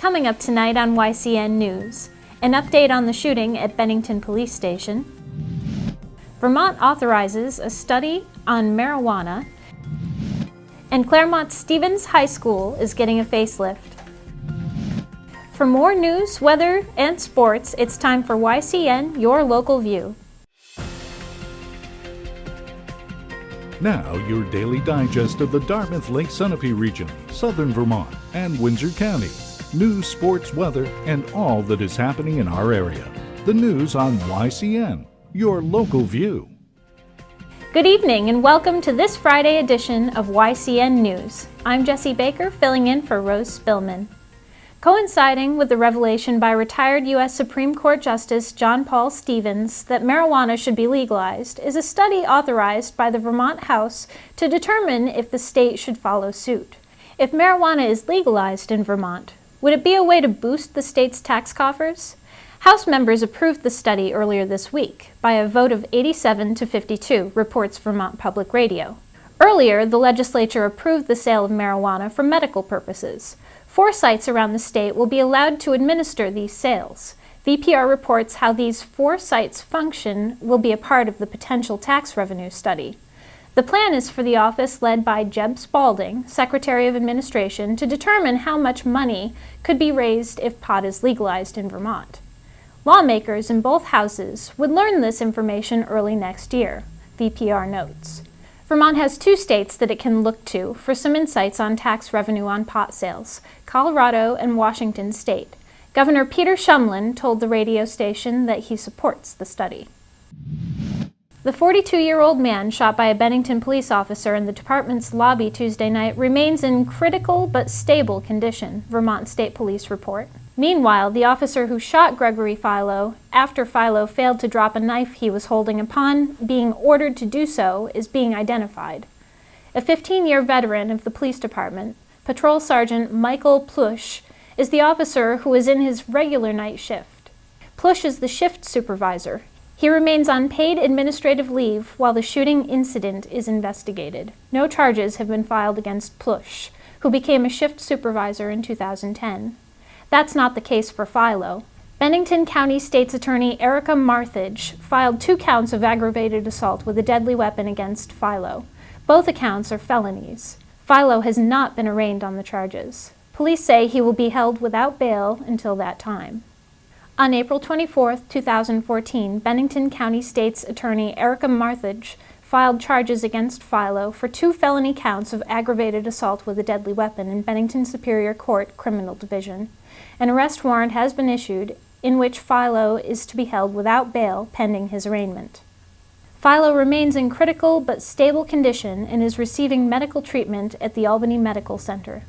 Coming up tonight on YCN News, an update on the shooting at Bennington Police Station. Vermont authorizes a study on marijuana, and Claremont Stephens High School is getting a facelift. For more news, weather, and sports, it's time for YCN, your local view. Now, your daily digest of the Dartmouth Lake Sunapee region, southern Vermont, and Windsor County. News, sports, weather, and all that is happening in our area. The news on YCN, your local view. Good evening and welcome to this Friday edition of YCN News. I'm Jessie Baker, filling in for Rose Spillman. Coinciding with the revelation by retired U.S. Supreme Court Justice John Paul Stevens that marijuana should be legalized is a study authorized by the Vermont House to determine if the state should follow suit. If marijuana is legalized in Vermont, would it be a way to boost the state's tax coffers? House members approved the study earlier this week by a vote of 87 to 52, reports Vermont Public Radio. Earlier, the legislature approved the sale of marijuana for medical purposes. 4 sites around the state will be allowed to administer these sales. VPR reports how these 4 sites' function will be a part of the potential tax revenue study. The plan is for the office led by Jeb Spalding, Secretary of Administration, to determine how much money could be raised if pot is legalized in Vermont. Lawmakers in both houses would learn this information early next year, VPR notes. Vermont has 2 states that it can look to for some insights on tax revenue on pot sales, Colorado and Washington State. Governor Peter Shumlin told the radio station that he supports the study. The 42-year-old man shot by a Bennington police officer in the department's lobby Tuesday night remains in critical but stable condition, Vermont State Police report. Meanwhile, the officer who shot Gregory Philo after Philo failed to drop a knife he was holding upon being ordered to do so is being identified. A 15-year veteran of the police department, Patrol Sergeant Michael Plush, is the officer who is in his regular night shift. Plush is the shift supervisor. He remains on paid administrative leave while the shooting incident is investigated. No charges have been filed against Plush, who became a shift supervisor in 2010. That's not the case for Philo. Bennington County State's Attorney Erica Marthage filed 2 counts of aggravated assault with a deadly weapon against Philo. Both accounts are felonies. Philo has not been arraigned on the charges. Police say he will be held without bail until that time. On April 24, 2014, Bennington County State's Attorney Erica Marthage filed charges against Philo for 2 felony counts of aggravated assault with a deadly weapon in Bennington Superior Court Criminal Division. An arrest warrant has been issued in which Philo is to be held without bail pending his arraignment. Philo remains in critical but stable condition and is receiving medical treatment at the Albany Medical Center.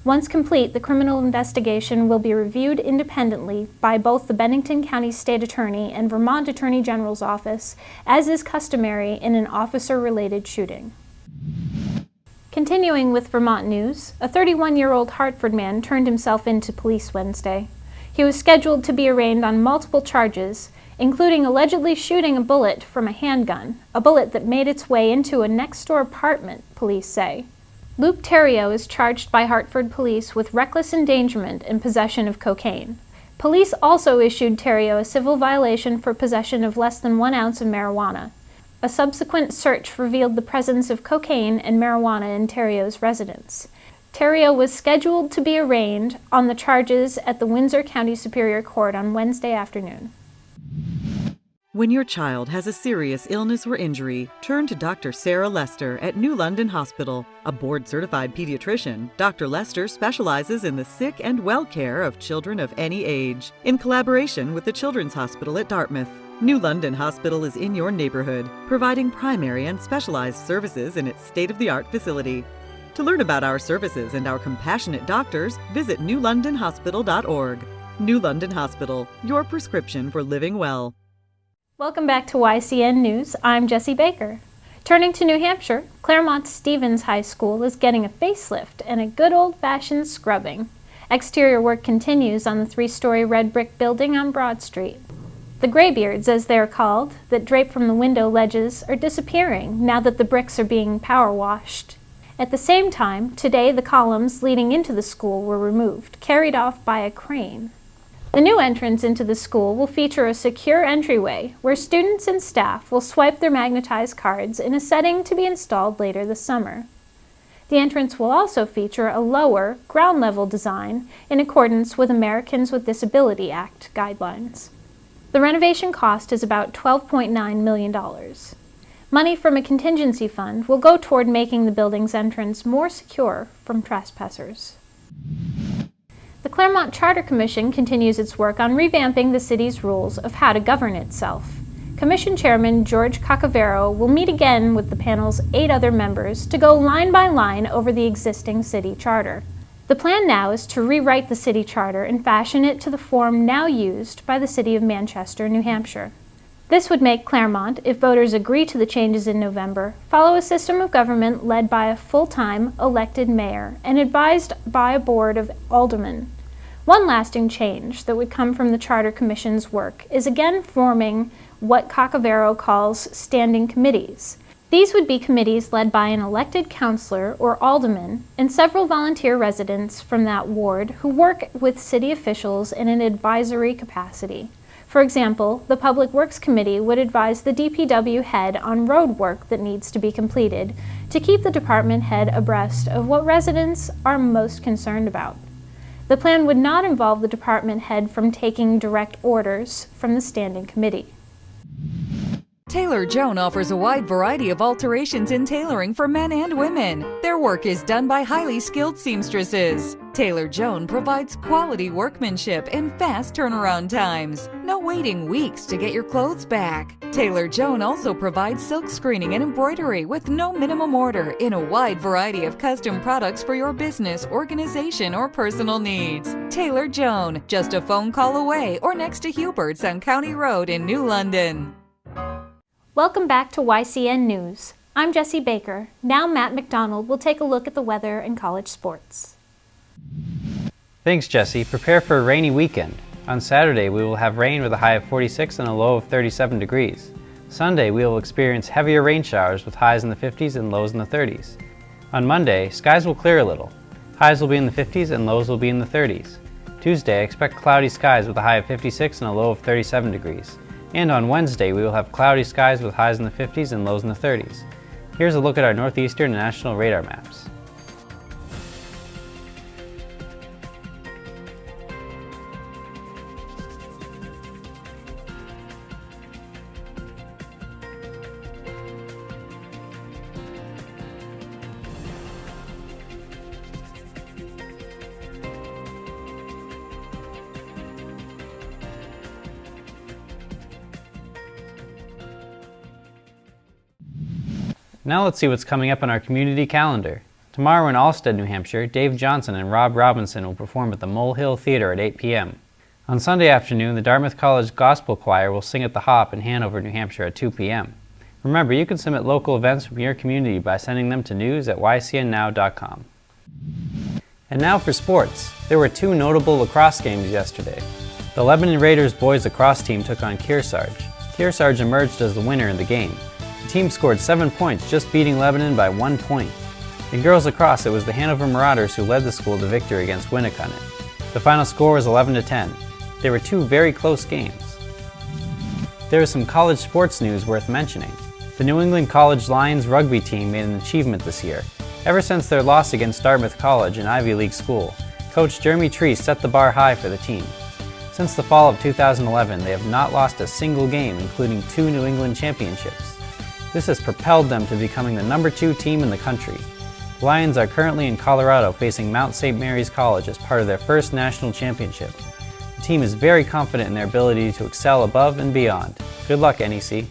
Once complete, the criminal investigation will be reviewed independently by both the Bennington County State Attorney and Vermont Attorney General's Office, as is customary in an officer-related shooting. Continuing with Vermont news, a 31-year-old Hartford man turned himself in to police Wednesday. He was scheduled to be arraigned on multiple charges, including allegedly shooting a bullet from a handgun, a bullet that made its way into a next-door apartment, police say. Luke Theriault is charged by Hartford police with reckless endangerment and possession of cocaine. Police also issued Theriault a civil violation for possession of less than 1 ounce of marijuana. A subsequent search revealed the presence of cocaine and marijuana in Theriault's residence. Theriault was scheduled to be arraigned on the charges at the Windsor County Superior Court on Wednesday afternoon. When your child has a serious illness or injury, turn to Dr. Sarah Lester at New London Hospital. A board-certified pediatrician, Dr. Lester specializes in the sick and well care of children of any age, in collaboration with the Children's Hospital at Dartmouth. New London Hospital is in your neighborhood, providing primary and specialized services in its state-of-the-art facility. To learn about our services and our compassionate doctors, visit newlondonhospital.org. New London Hospital, your prescription for living well. Welcome back to YCN News. I'm Jessie Baker. Turning to New Hampshire, Claremont Stephens High School is getting a facelift and a good old-fashioned scrubbing. Exterior work continues on the 3-story red brick building on Broad Street. The graybeards, as they are called, that drape from the window ledges are disappearing now that the bricks are being power washed. At the same time, today the columns leading into the school were removed, carried off by a crane. The new entrance into the school will feature a secure entryway where students and staff will swipe their magnetized cards in a setting to be installed later this summer. The entrance will also feature a lower, ground-level design in accordance with Americans with Disability Act guidelines. The renovation cost is about $12.9 million. Money from a contingency fund will go toward making the building's entrance more secure from trespassers. The Claremont Charter Commission continues its work on revamping the city's rules of how to govern itself. Commission Chairman George Cacavero will meet again with the panel's 8 other members to go line by line over the existing city charter. The plan now is to rewrite the city charter and fashion it to the form now used by the city of Manchester, New Hampshire. This would make Claremont, if voters agree to the changes in November, follow a system of government led by a full-time elected mayor and advised by a board of aldermen. One lasting change that would come from the Charter Commission's work is again forming what Cacavero calls standing committees. These would be committees led by an elected councillor or alderman and several volunteer residents from that ward who work with city officials in an advisory capacity. For example, the Public Works Committee would advise the DPW head on road work that needs to be completed to keep the department head abreast of what residents are most concerned about. The plan would not involve the department head from taking direct orders from the standing committee. Tailor Joan offers a wide variety of alterations in tailoring for men and women. Their work is done by highly skilled seamstresses. Tailor Joan provides quality workmanship and fast turnaround times. No waiting weeks to get your clothes back. Tailor Joan also provides silk screening and embroidery with no minimum order in a wide variety of custom products for your business, organization, or personal needs. Tailor Joan, just a phone call away or next to Hubert's on County Road in New London. Welcome back to YCN News. I'm Jessie Baker. Now Matt McDonald will take a look at the weather and college sports. Thanks, Jessie. Prepare for a rainy weekend. On Saturday, we will have rain with a high of 46 and a low of 37 degrees. Sunday, we will experience heavier rain showers with highs in the 50s and lows in the 30s. On Monday, skies will clear a little. Highs will be in the 50s and lows will be in the 30s. Tuesday, expect cloudy skies with a high of 56 and a low of 37 degrees. And on Wednesday, we will have cloudy skies with highs in the 50s and lows in the 30s. Here's a look at our northeastern and national radar maps. Now let's see what's coming up on our community calendar. Tomorrow in Alstead, New Hampshire, Dave Johnson and Rob Robinson will perform at the Mole Hill Theater at 8 p.m. On Sunday afternoon, the Dartmouth College Gospel Choir will sing at the Hop in Hanover, New Hampshire at 2 p.m. Remember, you can submit local events from your community by sending them to news@ycnnow.com. And now for sports. There were 2 notable lacrosse games yesterday. The Lebanon Raiders boys lacrosse team took on Kearsarge. Kearsarge emerged as the winner in the game. The team scored 7 points, just beating Lebanon by 1 point. In girls lacrosse, it was the Hanover Marauders who led the school to victory against Winnicott. The final score was 11-10. There were 2 very close games. There is some college sports news worth mentioning. The New England College Lions rugby team made an achievement this year. Ever since their loss against Dartmouth College, an Ivy League school, Coach Jeremy Tree set the bar high for the team. Since the fall of 2011, they have not lost a single game, including 2 New England championships. This has propelled them to becoming the number 2 team in the country. The Lions are currently in Colorado facing Mount St. Mary's College as part of their first national championship. The team is very confident in their ability to excel above and beyond. Good luck, NEC.